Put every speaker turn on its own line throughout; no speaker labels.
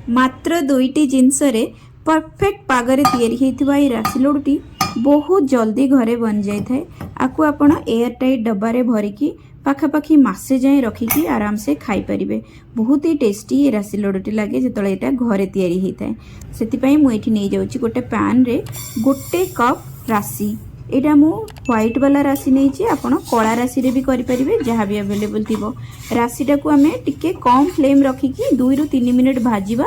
मात्र दुईटी जिनसरे परफेक्ट पागरे तैयारी होइथिबा ए राशि लड्डूटी बहुत जल्दी घरे बन जाए थाए। आपको आपण एयर टाइट डब्बारे भरिकी पाखापाखि मासे जाए रखिकी आराम से खाई परिबे। बहुत ही टेस्टी ये राशि लड्डूटी लगे जितले एटा घरे तैयारी होइथाए। सेतिपई मु एठी नै जाउची गोटे पैन रे गोटे कप राशि। एटा मु व्हाइट वाला राशि नहीं छी, आपण कला राशि रे भी करि परिबे जहाँ भी अवेलेबल थिबो। राशिटा को आमे टिके कम फ्लेम रखिकी 2 ରୁ 3 मिनिट भाजीबा।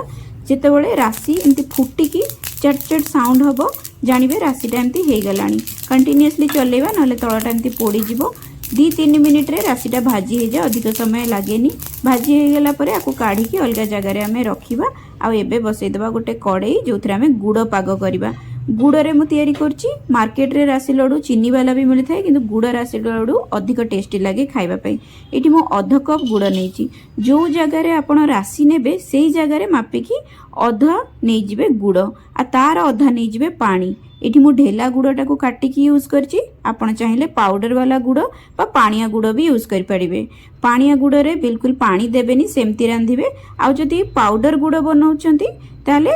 जेतेबेले राशि एमती फुटिकी चटचट साउंड हबो जानिबे राशिटा एमती हे गलानी। कंटिन्यूअसली चलेबा नले तळटा एमती पोड़ी जिवो। 2-3 मिनिट रे राशिटा भाजी हे जाय, अधिक समय लागेनी। भाजी हे गला परे आकु काढी की अलगा जगह रे आमे रखिबा। आ एबे बसै देबा गोटे कड़ाई जोथरे आमे गुड़ पाग करबा। गुड़े मु तैयारी करछि। मार्केट रे राशि लड्डू चीनी वाला भी मिलता है, किंतु गुड़ राशि लड्डू अधिक टेस्टी लगे खाइबा पई। एठी मु आधा कप गुड़ नेछि। जो जगह रे आपण राशि नेबे सेही जगह रे मापिकी आधा नै जिवे गुड़ आ तार आधा नै जिवे पानी। एठी मु ढेला गुड़टा को काटिकी यूज करछि। आपण चाहिले पाउडर वाला गुड़ बा पानिया गुड़ भी यूज करि परिबे। पानिया गुड़ रे बिल्कुल पानी देबेनी, सेमती रांधिबे। आ जदि पाउडर गुड़ बनाउछंती ताले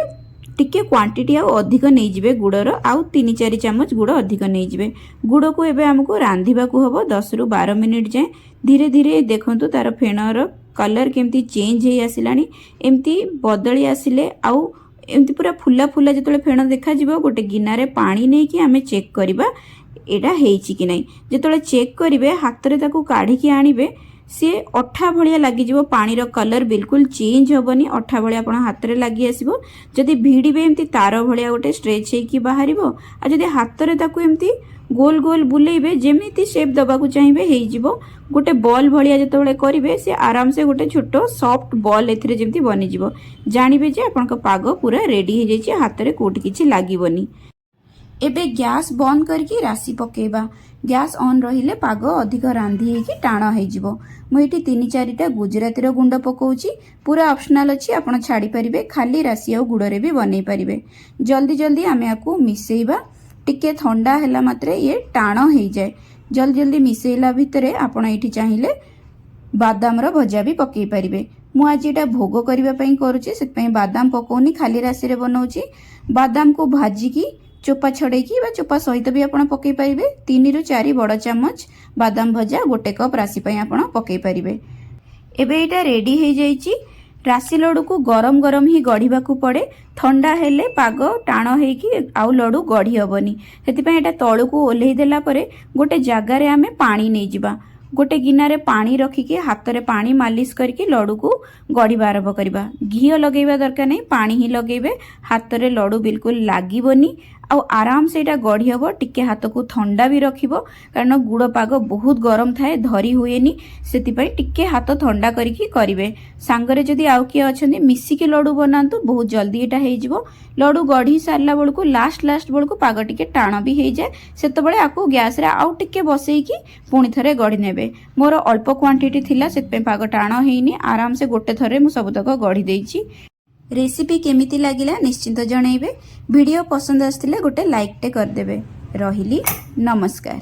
टिके क्वांटिटी आ अधिक नहीं जिवे गुड़र, आउ 3-4 चम्मच गुड़ अधिक नहीं जिवे। गुड़ को एबे हमको रांधिबा को हबो 10 ରୁ 12 मिनिट जाए। धीरे धीरे देखंतु तार फेणर कलर केमती चेंज हे आसिलानी। एमती बदली आसिले आउ एमती पूरा फुला फुला जतले फेण देखा जिवो गोटे गिनारे पानी नै कि आमे चेक करबा एडा हेछि कि नै। जतले चेक करिवे हाथ रे ताकू काढी कि आनिबे सी अठा भलिया लगी जीवो। पानी रो कलर बिल्कुल चेंज होबनी, अठा भलिया आपण हाथ रे लगी आसीबो। जदि भिड़ीबे एमती तार भलिया गोटे स्ट्रेच हे कि बाहरिबो। आ जदि हाथ रे ताकू एमती गोल गोल बुलेइबे जेमिति शेप दबा को चाहिबे हेइ जीवो। गोटे बॉल भलिया जतबेले करिवे से आराम से गोटे छोटो सॉफ्ट बॉल एथिरे जेमती बनि जीवो। जानिबे जे आपनका पाग पूरा रेडी हे जाइछि, हाथ रे कोट किछि लागिबोनी। एबे गैस बंद करके राशि पकेबा। गैस ऑन रहिले पाग अधिक रांधी हेकी टाण हे जिवो। मु एठी 3-4टा गुजराती रो गुंड पकोउची। पूरा ऑप्शनल अछि, आपण छाडी परिबे। खाली राशि आ गुड़ रे भी बनै परिबे। जल्दी जल्दी आमे आकू मिसेइबा। टिके ठंडा हैला मात्रे ये टाण हे जाय। जल्दी जल्दी मिसेइला भितरे आपण एठी चाहिले बादाम रो भजा भी पकेई परिबे। मु आज एटा भोग करिबा पई करूची, सेत पई बादाम पकोनी, खाली राशि रे बनाउची। बादाम को भाजी की चोपा छड़ेकी बा चोपा सहित भी आपण पकेई परिबे। 3 ରୁ 4 बड़ चम्मच बादाम भजा गोटे कप राशि पई आपण पकेई परिबे। एबे एटा रेडी हे जाइची। राशि लड्डू को गरम गरम ही गढ़िबा को पड़े। ठंडा हेले पाग टाण हेकी आउ लड्डू गढ़ी हबनी। सेति पई एटा तळु को ओल्हेई देला परे गोटे जागा रे आमे पानी नै जिबा। गोटे गिनारे पानी रखिकी हाथ रे पानी मालिश करके लड्डू को गढ़िबा आरंभ करबा। घी लगेबा दरकार नहीं, पानी ही लगेबे। हाथ रे लड्डू बिल्कुल लागिबोनी आ आराम से एटा गढ़ी हबो। टिके हाथ को ठंडा भी रखिबो, कारण गुड़ पाग बहुत गरम थाए, धरी हुएनी। सेति पई टिके हाथ ठंडा करिकी करिवे। सांगरे जदि आउ किए अछंती मिसिकी लड्डू बनांतु, बहुत जल्दी एटा हे जिवो। लड्डू गढ़ी सारला बेलको लास्ट बेलको पाग टिके टाण भी हे जाए। सेतबेले आकू गैस रे आउ टिके बसैकी पुणी थरे गढ़ी नेबे। मोर अल्प क्वांटिटी थिला, सेत पे पाग टाण हेइनी। आराम से गोटे थरे मु सबतक गढ़ी देइची। रेसिपी केमिति लागिला निश्चिंत जणैबे। वीडियो पसंद आस्तिले गोटे लाइक टे कर देबे। रहिली, नमस्कार।